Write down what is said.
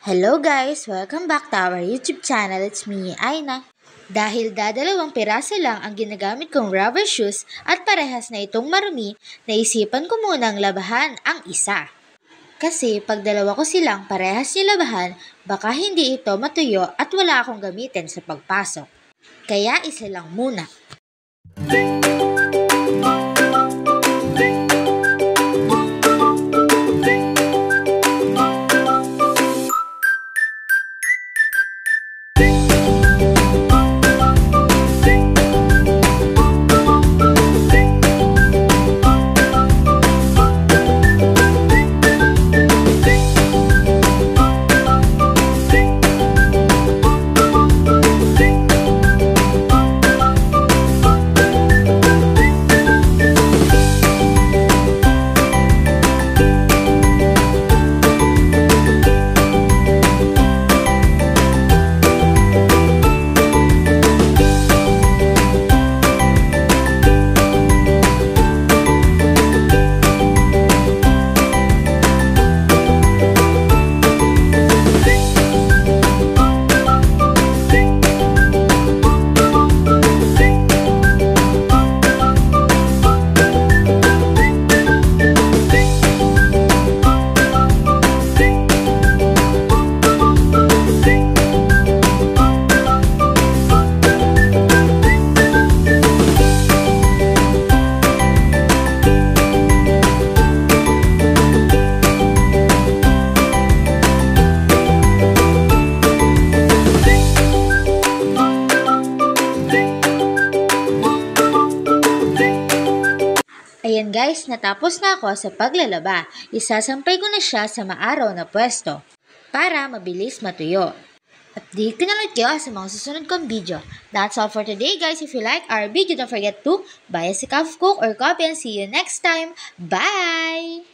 Hello guys! Welcome back to our YouTube channel. It's me, Aina. Dahil dadalawang piraso lang ang ginagamit kong rubber shoes at parehas na itong marumi, naisipan ko munang labahan ang isa. Kasi pag dalawa ko silang parehas nilabahan, baka hindi ito matuyo at wala akong gamitin sa pagpasok. Kaya isa lang muna. Ayan guys, natapos na ako sa paglalaba. Isasampay ko na siya sa maaraw na pwesto para mabilis matuyo. Update ko na ulit kayo sa mga susunod kong video. That's all for today guys. If you like our video, don't forget to buy us a cup of Coke or coffee and see you next time. Bye!